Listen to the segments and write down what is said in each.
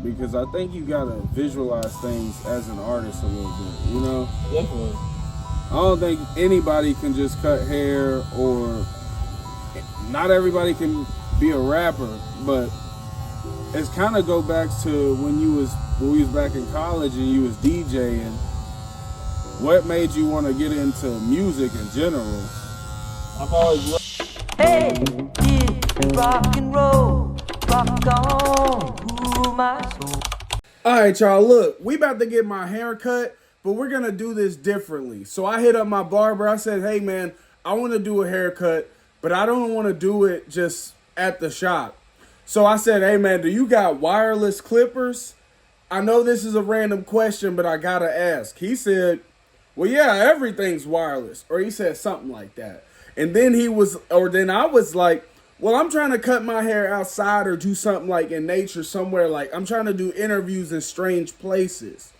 because I think you gotta visualize things as an artist a little bit, you know? Definitely. I don't think anybody can just cut hair, or not everybody can be a rapper, but it's kind of go back to when we was back in college and you was DJing. What made you want to get into music in general? I've always loved. Hey, yeah, rock and roll, rock on, cool my soul. All right, y'all, look, we about to get my hair cut, but we're going to do this differently. So I hit up my barber. I said, hey, man, I want to do a haircut, but I don't want to do it just at the shop. So I said, hey, man, do you got wireless clippers? I know this is a random question, but I got to ask. He said, well, yeah, everything's wireless. Or he said something like that. And then then I was like, well, I'm trying to cut my hair outside or do something like in nature somewhere. Like, I'm trying to do interviews in strange places.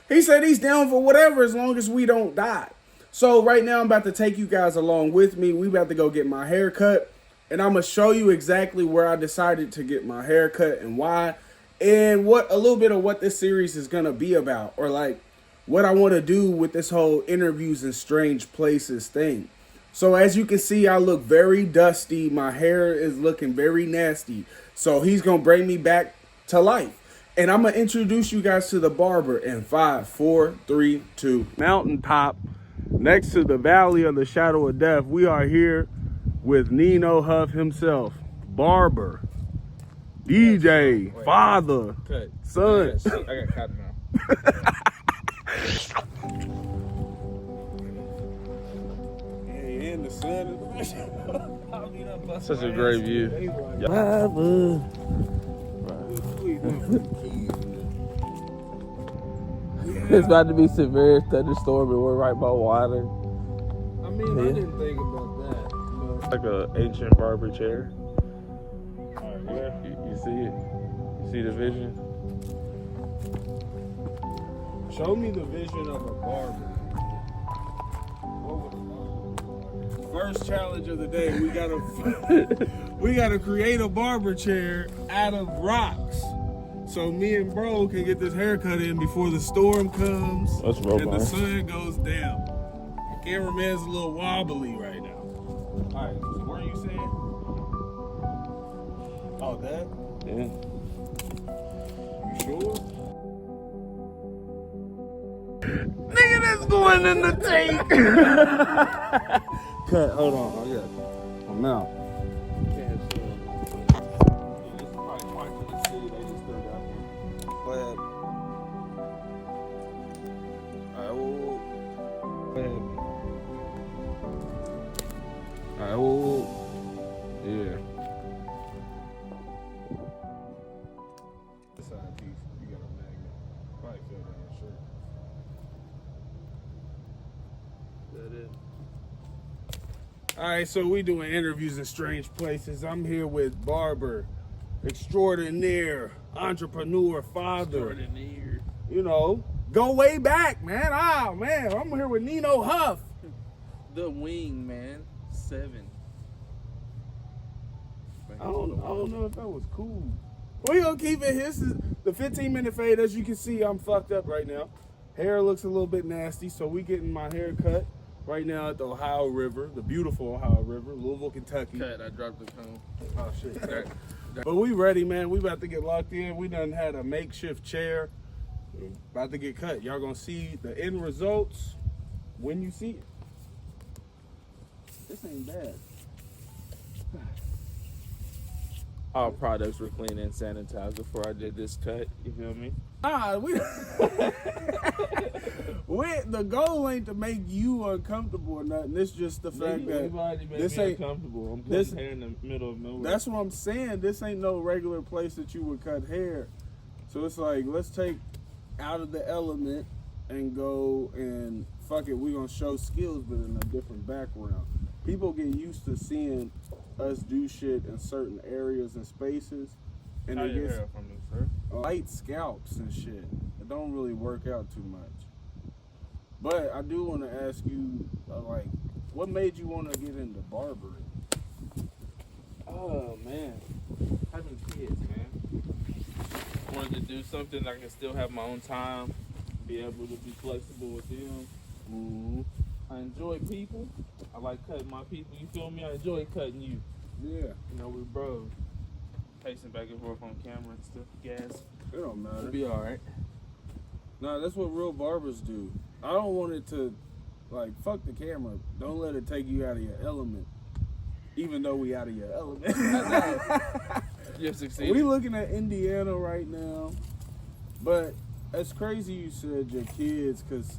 He said he's down for whatever as long as we don't die. So right now I'm about to take you guys along with me. We about to go get my hair cut. And I'm going to show you exactly where I decided to get my hair cut and why. And a little bit of what this series is going to be about. Or like what I want to do with this whole interviews in strange places thing. So as you can see, I look very dusty. My hair is looking very nasty. So he's going to bring me back to life. And I'm going to introduce you guys to the barber in 5, 4, 3, 2. Mountaintop next to the Valley of the Shadow of Death. We are here with Nino Huff himself. Barber, DJ, father, Cut. son. I got cotton now. And the sun is Such a great view. It's about to be severe thunderstorm and we're right by water. I mean, I didn't think about that. But Like an ancient barber chair. You see it? You see the vision? show me the vision of a barber. First challenge of the day, we gotta create a barber chair out of rocks. So me and bro can get this haircut in before the storm comes and the sun goes down. The cameraman's a little wobbly right now. Alright, so what are you saying? Oh, that? Yeah. You sure? Nigga, that's going in the tank. Cut, hold on, I got my mouth. Yeah. This side piece, you got a magnet. Probably feel that on your shirt. That is. All right, so we doing interviews in strange places. I'm here with barber, extraordinaire, entrepreneur, father. Extraordinaire. You know, go way back, man. Oh, man, I'm here with Nino Huff. The wing, man. 7. I don't know if that was cool. We gonna keep it. This is the 15-minute fade. As you can see, I'm fucked up right now. Hair looks a little bit nasty, so we getting my hair cut right now at the Ohio River, the beautiful Ohio River, Louisville, Kentucky. Cut, I dropped the cone. Oh shit. But we ready, man. We about to get locked in. We done had a makeshift chair. About to get cut. Y'all gonna see the end results when you see it. This ain't bad. All products were clean and sanitized before I did this cut. You feel me? The goal ain't to make you uncomfortable or nothing. It's just the fact that this ain't comfortable. I'm this hair in the middle of nowhere. That's what I'm saying. This ain't no regular place that you would cut hair. So it's like, let's take out of the element and go and fuck it. We're gonna show skills, but in a different background. People get used to seeing us do shit in certain areas and spaces, and it gets from me, sir? light scalps and shit. It don't really work out too much. But I do want to ask you, like, what made you want to get into barbering? Oh man, having kids, man. wanted to do something I can still have my own time, be able to be flexible with them. Mm-hmm. I enjoy people. I like cutting my people. You feel me? I enjoy cutting you. Yeah. You know, we're bros. Pacing back and forth on camera and stuff. Gas. It don't matter. We'll be all right. Nah, that's what real barbers do. I don't want it to, like, fuck the camera. Don't let it take you out of your element. Even though we out of your element. You're succeeding. We looking at Indiana right now. But it's crazy you said your kids, because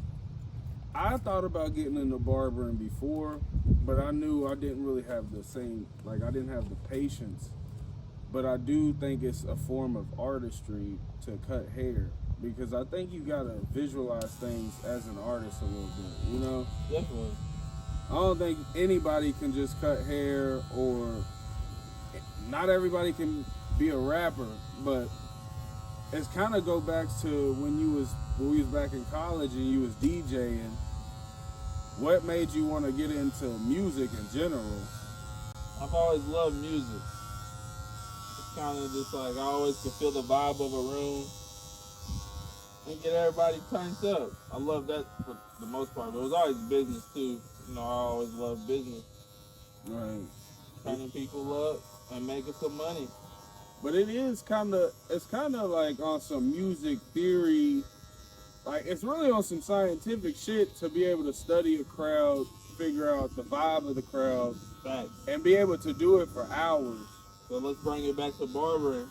I thought about getting into barbering before, but I knew I didn't really have the same, like, I didn't have the patience. But I do think it's a form of artistry to cut hair, because I think you gotta visualize things as an artist a little bit, you know? Definitely. I don't think anybody can just cut hair, or not everybody can be a rapper, but it's kind of go back to when we was back in college and you was DJing. What made you want to get into music in general? I've always loved music. It's kind of just like I always can feel the vibe of a room and get everybody turned up. I love that for the most part, but it was always business too. You know, I always loved business. Right. Turning people up and making some money. But it's kind of like on some music theory. Like, it's really on some scientific shit to be able to study a crowd, figure out the vibe of the crowd, Facts. and be able to do it for hours. So let's bring it back to barbering.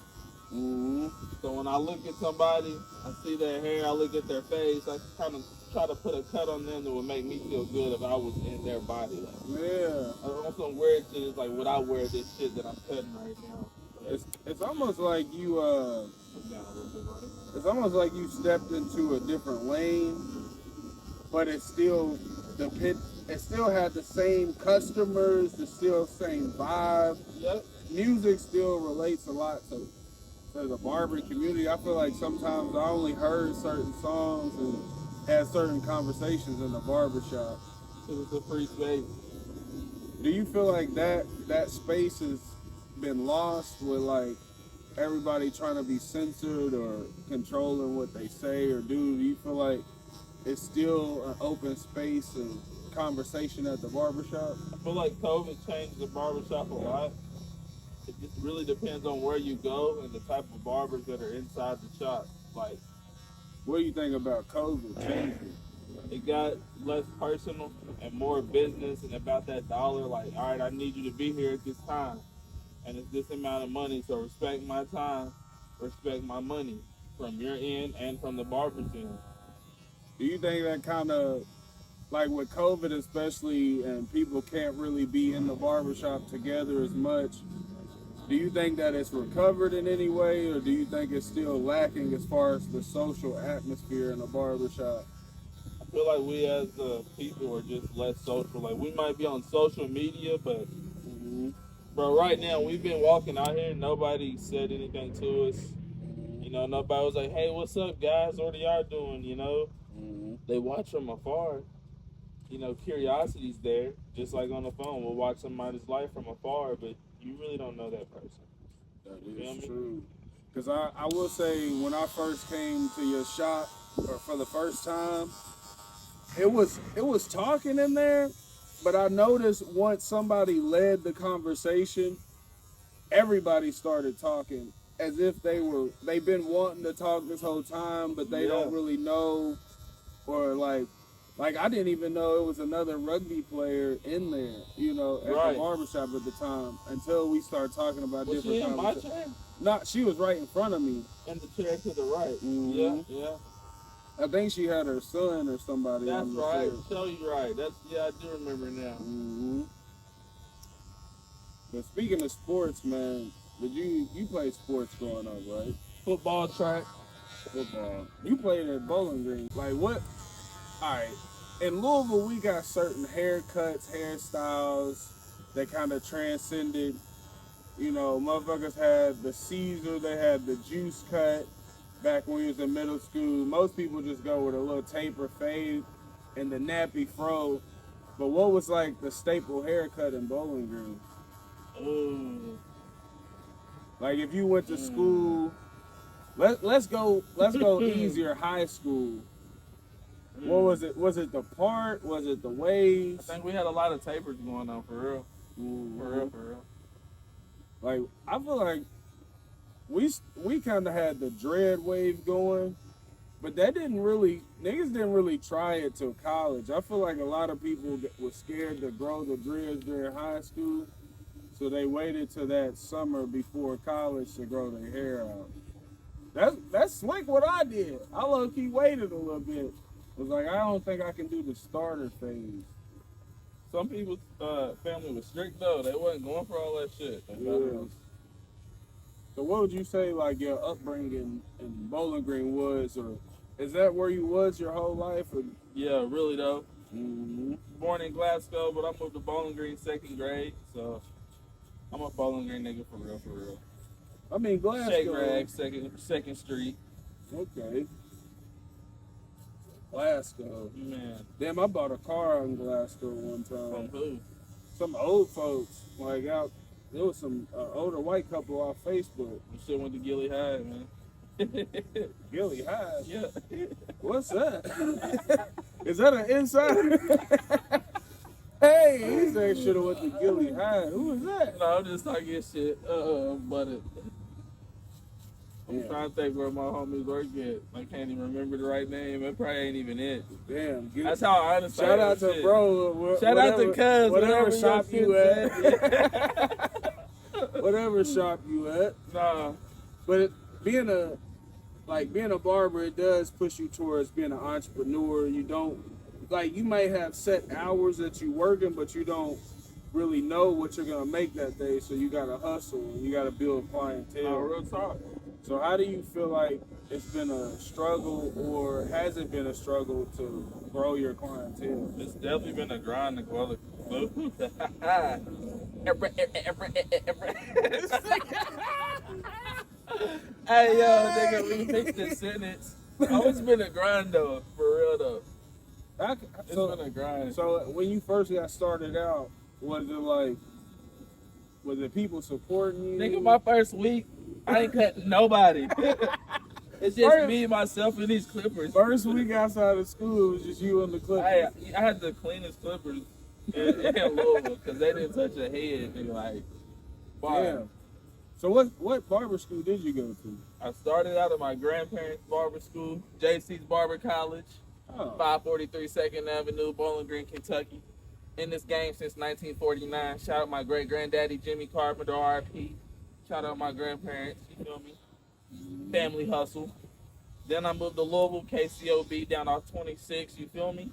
Mm-hmm. So when I look at somebody, I see their hair, I look at their face, I kind of try to put a cut on them that would make me feel good if I was in their body. Yeah. On some weird shit, it's like, would I wear this shit that I'm cutting right now? It's almost like you it's almost like you stepped into a different lane, but it still it still had the same customers, the still same vibe. Yep. Music still relates a lot to the barbering community. I feel like sometimes I only heard certain songs and had certain conversations in the barbershop. Because it's a free space. Do you feel like that space has been lost with, like, everybody trying to be censored or controlling what they say or do? Do you feel like it's still an open space and conversation at the barbershop? I feel like COVID changed the barbershop a lot. It just really depends on where you go and the type of barbers that are inside the shop. Like, What do you think about COVID changing? it got less personal and more business and about that dollar. Like, all right, I need you to be here at this time, and it's this amount of money. So respect my time, respect my money from your end and from the barber's end. Do you think that kind of, like with COVID especially, and people can't really be in the barbershop together as much, do you think that it's recovered in any way, or do you think it's still lacking as far as the social atmosphere in the barbershop? I feel like we as people are just less social. Like, we might be on social media, but bro, right now we've been walking out here, nobody said anything to us. You know, nobody was like, hey, what's up, guys? What are y'all doing? You know, they watch from afar. You know, curiosity's there, just like on the phone. We'll watch somebody's life from afar, but you really don't know that person. That Feel is me? true. Because I will say, when I first came to your shop, or for the first time, it was talking in there, but I noticed once somebody led the conversation, everybody started talking as if they've been wanting to talk this whole time, but they don't really know, or like I didn't even know it was another rugby player in there, you know, at the barbershop at the time, until we started talking about Was different she in my conversations. chair? Not, she was right in front of me. And the chair to the right. Mhm. Yeah. I think she had her son or somebody That's on the right. chair. Show you right. I do remember now. But speaking of sports, man, you played sports growing up, right? Football, track. Football. You played at Bowling Green. Like, what? All right. In Louisville, we got certain haircuts, hairstyles that kind of transcended. You know, motherfuckers had the Caesar, they had the juice cut back when we was in middle school. Most people just go with a little taper fade and the nappy fro. But what was like the staple haircut in Bowling Green? Like, if you went to school Let's go easier. High school. What was it? Was it the part? Was it the I waves? think we had a lot of tapers going on for real. For real, for real. Like I feel like we kind of had the dread wave going, but that didn't really niggas didn't really try it till college. I feel like a lot of people were scared to grow the dreads during high school, so they waited till that summer before college to grow their hair out. That's like what I did. I low key waited a little bit. Was like I don't think I can do the starter phase. Some people's family was strict though. They wasn't going for all that shit. Yeah. So what would you say like your upbringing in Bowling Green was, or is that where you was your whole life? Or? Yeah, really though. Mm-hmm. Born in Glasgow, but I moved to Bowling Green 2nd grade, so I'm a Bowling Green nigga for real, for real. I mean Glasgow. Shake Rag, second Street. Okay. Glasgow. Man. Damn, I bought a car in Glasgow one From time. who? Some old folks, like out. There was some older white couple off Facebook. You shit went to Gilly High, man. Gilly High. Yeah. What's that? Is that an insider? Hey, he said should have went to Gilly High. Who is that? No, I'm just talking shit. But I'm trying to think where my homies work at. I can't even remember the right name. It probably ain't even it. Damn. That's how I understand. Shout out to shit. bro. Shout out to Cuz. Whatever shop you at. Whatever shop you at. Nah. But being a barber, it does push you towards being an entrepreneur. You don't like you might have set hours that you working, but you don't really know what you're gonna make that day. So you gotta hustle and you gotta build clientele. Oh, real talk. So how do you feel like it's been a struggle, or has it been a struggle to grow your clientele? It's definitely been a grind to grow the Hey yo, nigga, remix this sentence. Oh, it's been a grind though, for real though. It's been a grind. So when you first got started out, was it people supporting you? Nigga, my first week, I ain't cut nobody. It's just me, myself, and these clippers. First week outside of school, it was just you and the clippers. I had the cleanest clippers in Louisville because they didn't touch a head. Nigga, like, wow. Damn. So what barber school did you go to? I started out at my grandparents' barber school, JC's Barber College, 543 2nd Avenue, Bowling Green, Kentucky. In this game since 1949. Shout out my great granddaddy Jimmy Carpenter, RIP. Shout out my grandparents, you feel me? Family hustle. Then I moved to Louisville, KCOB, down off 26, you feel me?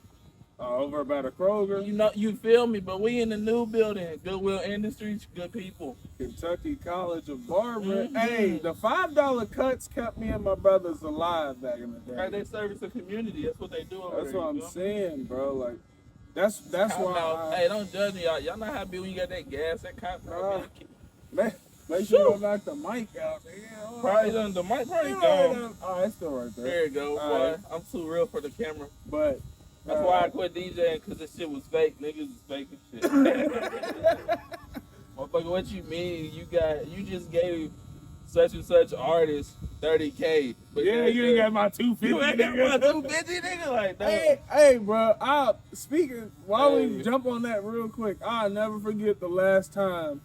Over by the Kroger. You know, you feel me? But we in the new building, Goodwill Industries, good people. Kentucky College of Barber. Mm-hmm. Hey, the $5 cuts kept me and my brothers alive back in the day. Right, they service the community. That's what they do over That's there. what I'm saying, bro. Like, that's why. Out. Hey, don't judge me, y'all. Y'all not happy when you got that gas, that kind Make sure you don't knock the mic out. Yeah, probably done. The mic probably gone. Oh, it's still right there. There you go, boy. Right. I'm too real for the camera. But that's why I quit DJing, because this shit was fake. Niggas is faking shit. Motherfucker, what you mean? You just gave such and such artist $30K. But yeah, you ain't got my 250. You ain't got my 250, nigga. Like that. Hey, bro. While we jump on that real quick, I'll never forget the last time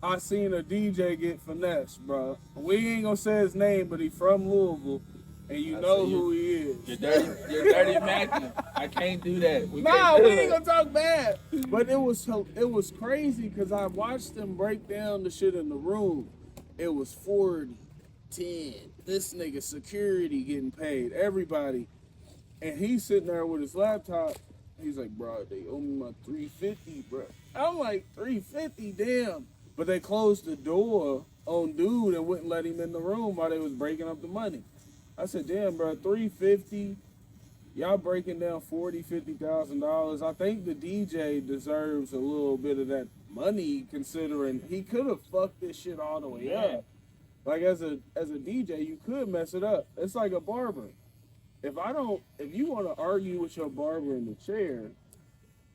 I seen a DJ get finessed, bro. We ain't gonna say his name, but he from Louisville, and you know who he is. You're dirty Mackin. I can't do that. We ain't gonna talk bad. But it was crazy because I watched them break down the shit in the room. It was 40, 10. This nigga security getting paid, everybody, and he's sitting there with his laptop. He's like, bro, they owe me my $350, bro. I'm like, $350, damn. But they closed the door on dude and wouldn't let him in the room while they was breaking up the money. I said, damn, bro, $350. Y'all breaking down $40,000-$50,000. I think the DJ deserves a little bit of that money, considering he could have fucked this shit all the way up. Like as a DJ, you could mess it up. It's like a barber. If you want to argue with your barber in the chair,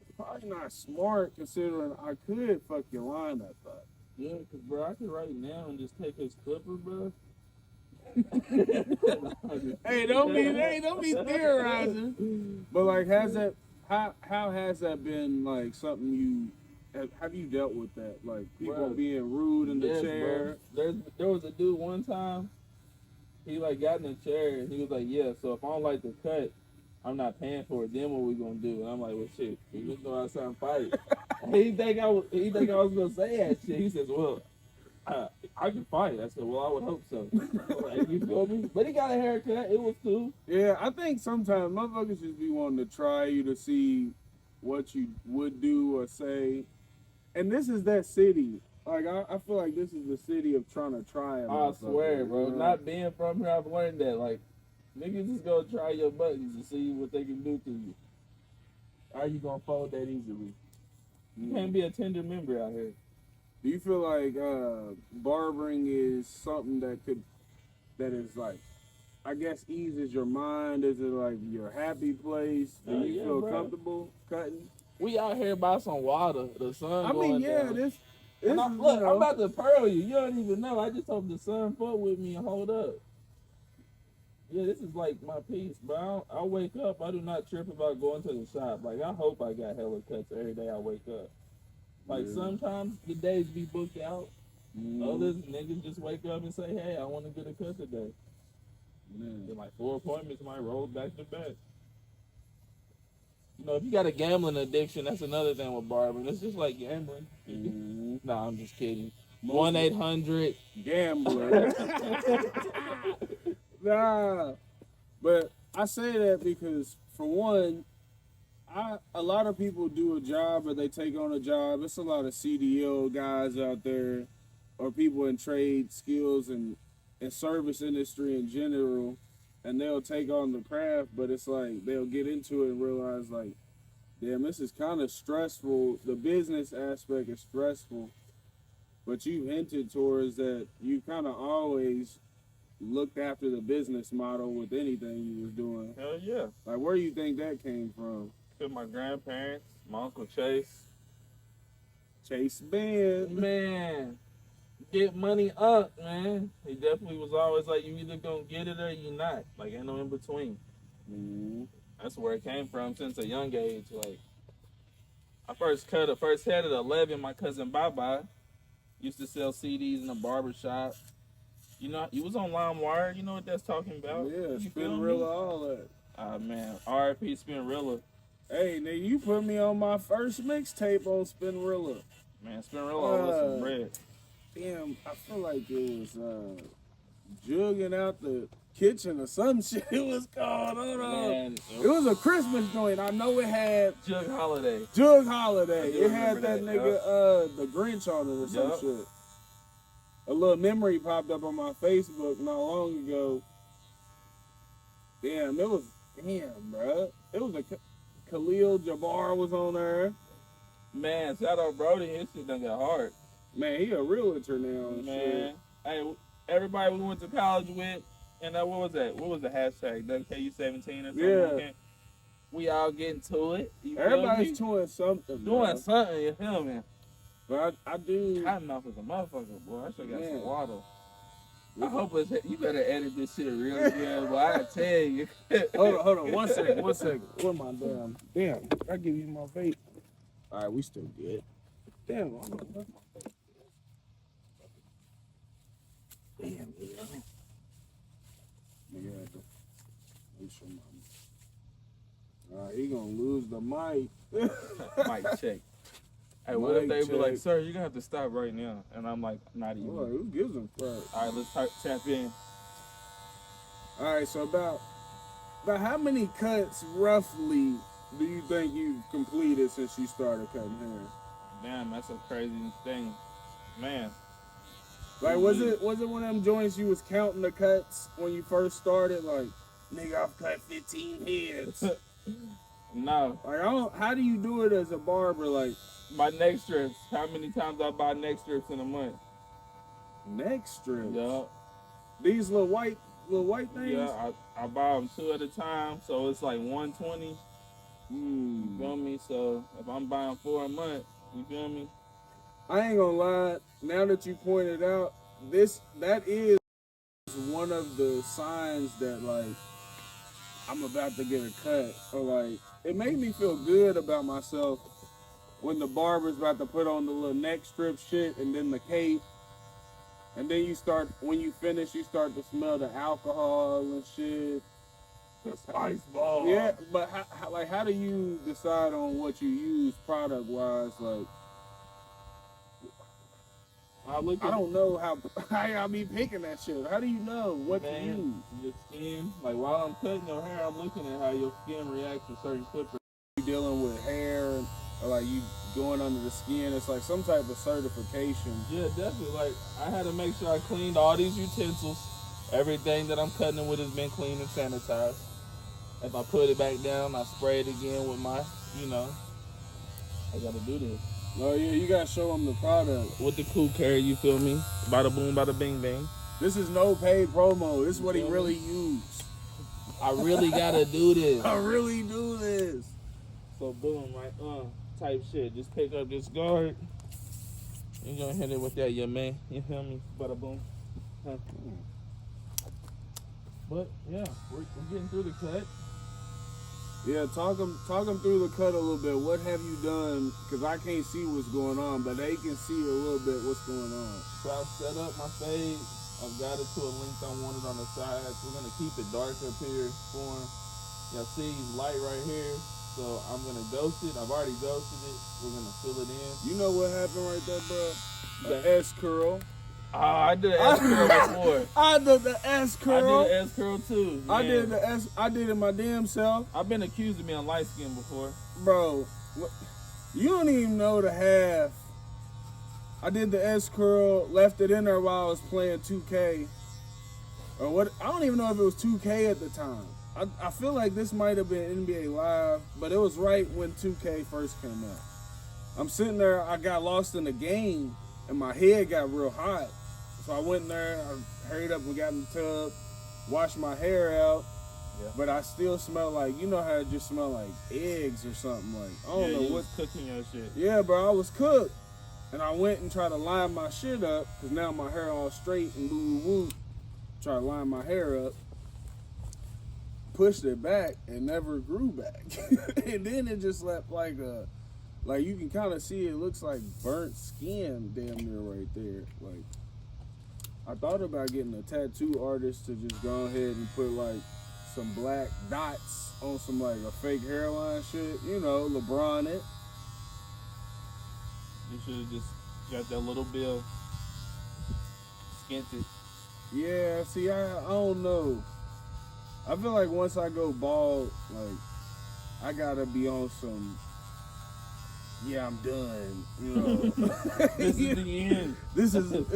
it's probably not smart, considering I could fuck your line up. Yeah, because, bro, I could right now and just take his clipper, bro. Hey, don't be theorizing. But like, how has that been like something have you dealt with that? Like people Bro, being rude in the yes, chair. bro. There was a dude one time. He like got in the chair and he was like, "Yeah, so if I don't like the cut, I'm not paying for it. Then what we gonna do?" And I'm like, "Well, shit, we just go outside and fight." He think I was gonna say that shit. He says, "Well, I can fight." I said, "Well, I would hope so." Like, you feel me? But he got a haircut. It was cool. Yeah, I think sometimes motherfuckers just be wanting to try you to see what you would do or say. And this is that city. Like I feel like this is the city of trying to try it. I swear, bro. Not being from here, I've learned that. Like, niggas just go try your buttons and see what they can do to you. Are you gonna fold that easily? You can't be a tender member out here. Do you feel like barbering is something that is like, I guess, eases your mind? Is it like your happy place? Do you Yeah, feel bro. comfortable cutting? We out here by some water. The sun going down. this And is, look, you know, I'm about to pearl you. You don't even know. I just hope the sun fuck with me and hold up. Yeah, this is like my piece, bro. I wake up. I do not trip about going to the shop. Like, I hope I got hella cuts every day I wake up. Like, sometimes the days be booked out. Others niggas just wake up and say, "Hey, I want to get a cut today." Then like 4 appointments might roll back to back. You know, if you got a gambling addiction, that's another thing with barbering. It's just like gambling. Nah, I'm just kidding. 1-800 gambler. Nah, but I say that because for one, a lot of people do a job or they take on a job. It's a lot of CDO guys out there, or people in trade skills and service industry in general, and they'll take on the craft, but it's like they'll get into it and realize like, damn, this is kind of stressful. The business aspect is stressful, but you hinted towards that you kind of always looked after the business model with anything you was doing. Hell yeah. Like, where do you think that came from? With my grandparents, my Uncle Chase. Chase Band. Man, get money up, man. He definitely was always like, you either gonna get it or you not. Like, ain't no in between. That's where it came from since a young age. Like, I first head at 11. My cousin Bye used to sell CDs in a barber shop. You know, he was on LimeWire. You know what that's talking about? Yeah, Spinrilla, all that. Ah, man. R.I.P. Spinrilla. Hey, nigga, you put me on my first mixtape on Spinrilla. Man, Spinrilla was some bread. Damn, I feel like it was jugging out the kitchen or some shit. It was called. Hold on. Man, it was a Christmas joint. I know it had Jug Holiday. It had that nigga the Grinch on it or some shit. A little memory popped up on my Facebook not long ago. Damn, bro. It was a Khalil Jabbar was on there. Man, shout out Brody. His shit done got hard. Man, he a realtor now. Man, hey, everybody we went to college with, and what was that? What was the hashtag? WKU17 or something? Yeah. Okay. We all getting to it. Everybody's doing something. Doing something, you feel me? But I do. Cotton mouth is a motherfucker, boy. I should got some water. I hope you better edit this shit real good, boy. I tell you. Hold on. One second. Where my damn? I give you my vape. All right, we still good. Damn, hold on. Where's my vape? Damn, nigga. All right, he gonna lose the mic. Mic check. Hey, what if they be like, "Sir, you're gonna have to stop right now," and I'm like, "Not even." Boy, who gives a fuck? All right, let's tap in. All right, so about how many cuts roughly do you think you've completed since you started cutting hair? Damn, that's a crazy thing, man. Like, was it one of them joints you was counting the cuts when you first started? Like, nigga, I've cut 15 heads. No. Like, how do you do it as a barber? Like, my neck strips. How many times I buy neck strips in a month? Neck strips? Yeah. These little white things? Yeah, I buy them 2 at a time, so it's like 120. You feel me? So if I'm buying 4 a month, you feel me? I ain't gonna lie. Now that you pointed out, that is one of the signs that like I'm about to get a cut, or like it made me feel good about myself when the barber's about to put on the little neck strip shit and then the cape, and then you start, when you finish, you start to smell the alcohol and shit. The spice ball. Yeah, but how do you decide on what you use product wise? Like, I don't know how I be picking that shit. How do you know what to use? Your skin, like while I'm cutting your hair, I'm looking at how your skin reacts to certain clippers. You dealing with hair, or like you going under the skin. It's like some type of certification. Yeah, definitely. Like I had to make sure I cleaned all these utensils. Everything that I'm cutting it with has been cleaned and sanitized. If I put it back down, I spray it again with my, I gotta do this. Oh yeah, you gotta show them the product. With the cool carry, you feel me? Bada boom, bada bing bang. This is no paid promo. This is what he really used. I really gotta do this. I really do this. So boom, right? Type shit. Just pick up this guard. You're gonna hit it with that, yeah, man. You feel me? Bada boom. Huh. But yeah, we're getting through the cut. Yeah, talk them through the cut a little bit. What have you done? Because I can't see what's going on, but they can see a little bit what's going on. So I've set up my fade. I've got it to a length I want it on the sides. We're gonna keep it dark up here for him. Y'all see light right here. So I'm gonna ghost it. I've already ghosted it. We're gonna fill it in. You know what happened right there, bro? The S curl. I did an S curl before. I did the S curl. I did an S curl too. I did the S. I did it my damn self. I've been accused of being light skinned before. Bro, you don't even know the half. I did the S curl, left it in there while I was playing 2K. Or what? I don't even know if it was 2K at the time. I feel like this might have been NBA Live, but it was right when 2K first came out. I'm sitting there, I got lost in the game, and my head got real hot. So I went in there, I hurried up and got in the tub, washed my hair out, but I still smell like, you know how it just smell like eggs or something, like, I don't know what. Cooking your shit. Yeah, bro, I was cooked. And I went and tried to line my shit up, because now my hair all straight and woo. Try to line my hair up. Pushed it back and never grew back. And then it just left like you can kind of see it looks like burnt skin damn near right there. Like, I thought about getting a tattoo artist to just go ahead and put like some black dots on some like a fake hairline shit. You know, LeBron it. You should have just got that little bill. Skint it. Yeah, see, I don't know. I feel like once I go bald, like, I gotta be on some, yeah, I'm done, you know. This is the end. This is it.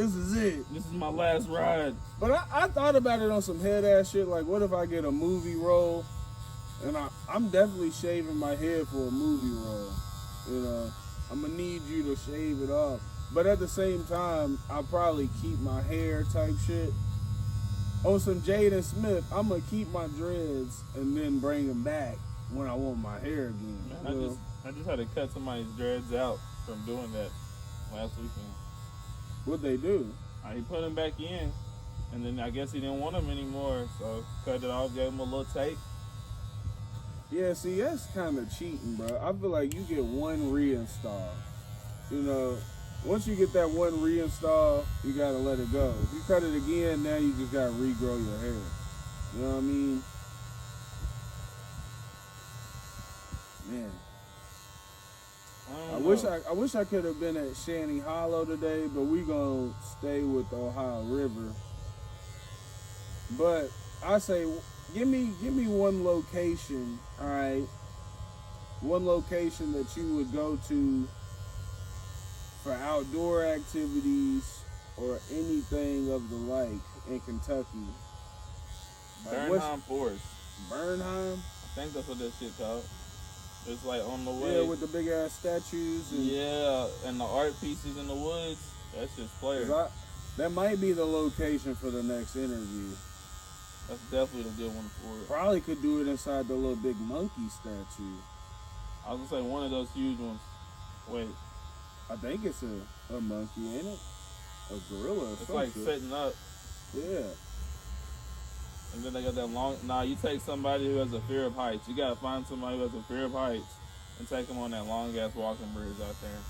This is my last ride. But I thought about it on some head ass shit. Like, what if I get a movie role, and I'm definitely shaving my head for a movie role. You know, I'm gonna need you to shave it off. But at the same time, I'll probably keep my hair type shit. On some Jaden Smith, I'm gonna keep my dreads and then bring them back when I want my hair again. Man, I just had to cut somebody's dreads out from doing that last weekend. What'd they do? He put them back in, and then I guess he didn't want them anymore, so cut it off, gave him a little tape. Yeah, see, that's kind of cheating, bro. I feel like you get one reinstall. You know, once you get that one reinstall, you gotta let it go. If you cut it again, now you just gotta regrow your hair. You know what I mean? Man. I wish I could have been at Shanty Hollow today, but we gonna stay with the Ohio River. But I say, give me one location, all right? One location that you would go to for outdoor activities or anything of the like in Kentucky. Bernheim Forest. Bernheim? I think that's what that shit called. It's like on the way. Yeah, with the big ass statues. And and the art pieces in the woods. That's just flair. That might be the location for the next interview. That's definitely a good one for it. Probably could do it inside the little big monkey statue. I was gonna say one of those huge ones. Wait. I think it's a monkey, ain't it? A gorilla or It's something. like setting up. Yeah. And then they got that long. Nah, you take somebody who has a fear of heights. You gotta find somebody who has a fear of heights and take them on that long ass walking bridge out there.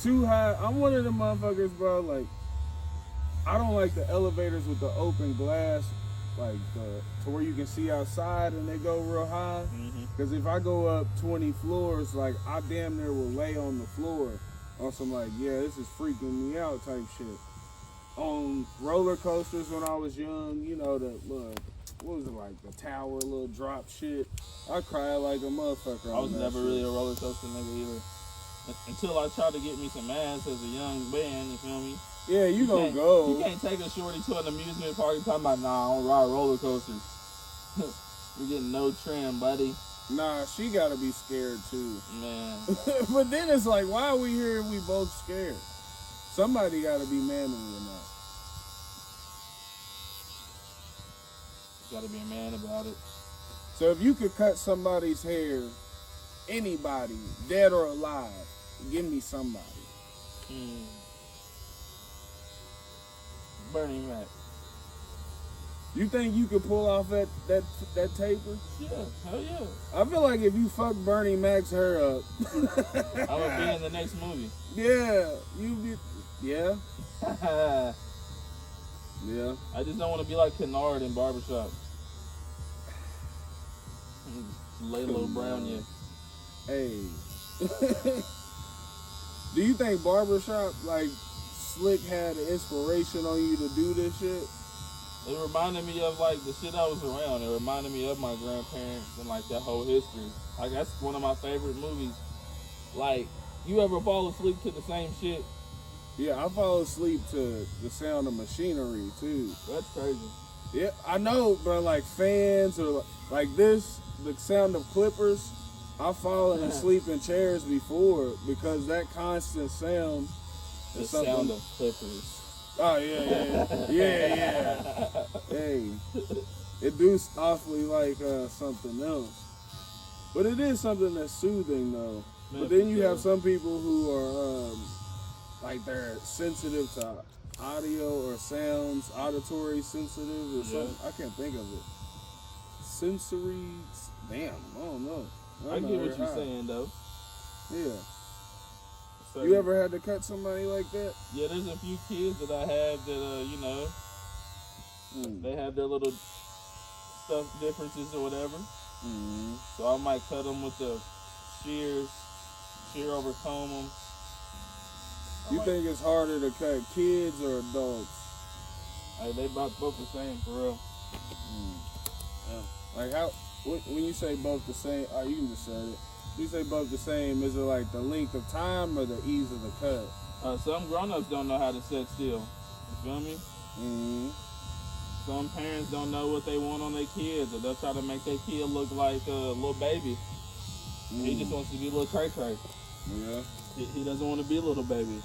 Too high. I'm one of them motherfuckers, bro. Like, I don't like the elevators with the open glass, like to where you can see outside and they go real high. Because if I go up 20 floors, like I damn near will lay on the floor on some like, yeah, this is freaking me out type shit. On roller coasters when I was young, you know, the little, what was it like, the tower, little drop shit. I cried like a motherfucker. I was never really a roller coaster nigga either. Until I tried to get me some ass as a young man, you feel me? Yeah, you gonna go. You can't take a shorty to an amusement park and talking about, nah, I don't ride roller coasters. You're getting no trim, buddy. Nah, she gotta be scared too. Man. But then it's like, why are we here and we both scared? Somebody gotta be manly enough. You gotta be a man about it. So if you could cut somebody's hair, anybody, dead or alive, give me somebody. Bernie Mac. You think you could pull off that taper? Yeah, hell yeah. I feel like if you fuck Bernie Mac's hair up, I would be in the next movie. Yeah, you be. Yeah. Yeah. I just don't want to be like Kennard in Barbershop. Lay low brown, yeah. Hey. Do you think Barbershop, like, Slick had an inspiration on you to do this shit? It reminded me of like the shit I was around. It reminded me of my grandparents and like that whole history. Like that's one of my favorite movies. Like, you ever fall asleep to the same shit? Yeah, I fall asleep to the sound of machinery too. That's crazy. Yeah, I know, but like fans or like this, the sound of clippers, I've fallen asleep in chairs before because that constant sound The is something. sound of clippers. Oh yeah. Hey, it do awfully like something else, but it is something that's soothing though. Man, but then you sure. have some people who are like they're sensitive to audio or sounds, auditory sensitive or something. I can't think of it. Sensory. Damn, I don't know. I get what you're saying though. Yeah. So, You ever had to cut somebody like that? Yeah, there's a few kids that I have that you know, they have their little stuff differences or whatever. So I might cut them with the shear over comb them. You think it's harder to cut kids or adults? Like they both the same for real. Like how? When you say both the same, you can just say it. You say both the same. Is it like the length of time or the ease of the cut? Some grown-ups don't know how to sit still. You feel me? Some parents don't know what they want on their kids, or they'll try to make their kid look like a little baby. He just wants to be a little cray-cray. Yeah. He doesn't want to be a little baby.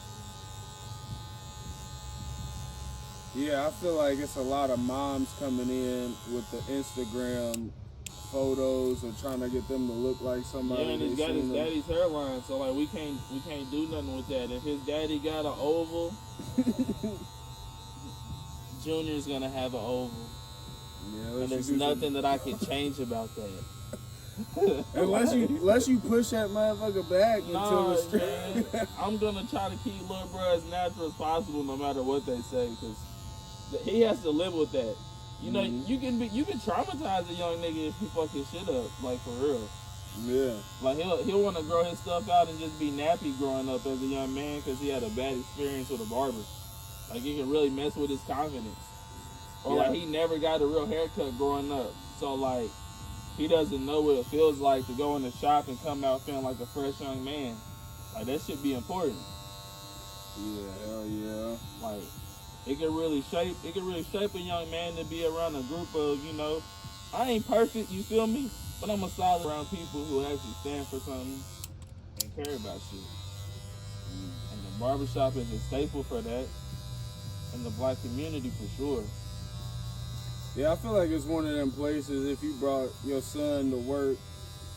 Yeah, I feel like it's a lot of moms coming in with the Instagram photos or trying to get them to look like somebody. Yeah, and he's got his daddy's hairline, so like we can't do nothing with that. If his daddy got an oval, Junior's gonna have an oval. Yeah, And there's nothing that I can change about that. unless you push that motherfucker back until it's straight. Man, I'm gonna try to keep little bro as natural as possible, no matter what they say, because he has to live with that. You know, you can traumatize a young nigga if you fuck his shit up, like for real. Yeah. Like he'll want to grow his stuff out and just be nappy growing up as a young man because he had a bad experience with a barber. Like it can really mess with his confidence. Or like he never got a real haircut growing up, so like he doesn't know what it feels like to go in the shop and come out feeling like a fresh young man. Like that should be important. Yeah, hell yeah. Like it can really shape a young man to be around a group of, you know, I ain't perfect, you feel me? But I'm a solid around people who actually stand for something and care about shit. And the barbershop is a staple for that in the black community for sure. Yeah, I feel like it's one of them places if you brought your son to work,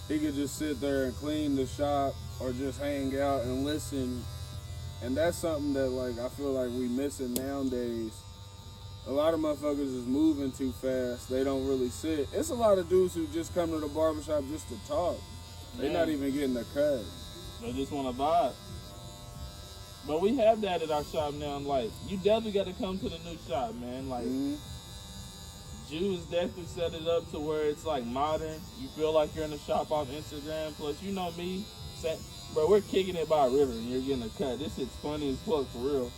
he could just sit there and clean the shop or just hang out and listen. And that's something that like I feel like we missing nowadays. A lot of motherfuckers is moving too fast. They don't really sit. It's a lot of dudes who just come to the barbershop just to talk. They're not even getting a cut. They just want to vibe. But we have that at our shop now. Like, you definitely got to come to the new shop, man. Like, Jews definitely set it up to where it's like modern. You feel like you're in the shop off Instagram. Plus, you know me, bro, we're kicking it by a river and you're getting a cut. This shit's funny as fuck for real.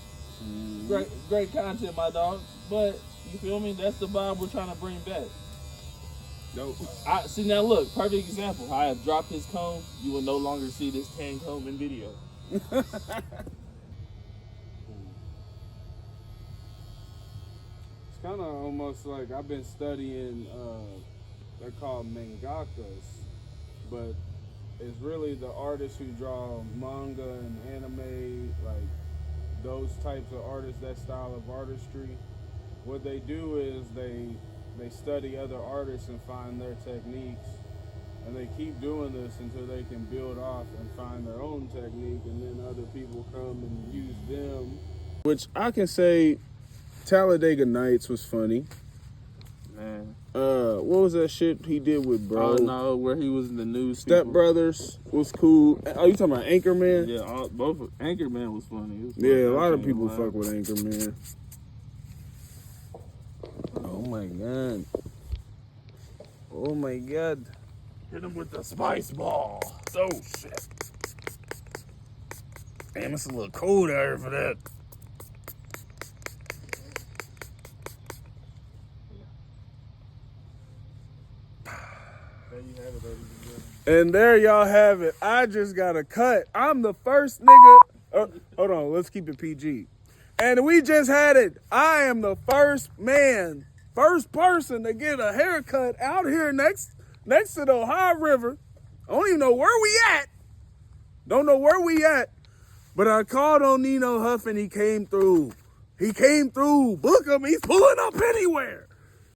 Great content, my dog. But you feel me? That's the vibe we're trying to bring back. Nope. I see now. Look, perfect example. I have dropped this comb. You will no longer see this tan comb in video. It's kind of almost like I've been studying, they're called mangakas, but it's really the artists who draw manga and anime, like those types of artists, that style of artistry. What they do is they study other artists and find their techniques, and they keep doing this until they can build off and find their own technique, and then other people come and use them. Which I can say Talladega Nights was funny. Man. What was that shit he did with Bro? Oh no, where he was in the news. Step Brothers was cool. Oh, you talking about Anchorman? Yeah, both. Anchorman was funny. Yeah, a lot of people fuck with Anchorman. Oh my god. Oh my god. Hit him with the spice ball. Oh shit. Damn, it's a little cold out here for that. And there y'all have it. I just got a cut. I'm the first nigga. Hold on, let's keep it PG. And we just had it. I am the first person to get a haircut out here next to the Ohio River. I don't even know where we at. Don't know where we at. But I called on Nino Huff and he came through. Book him. He's pulling up anywhere.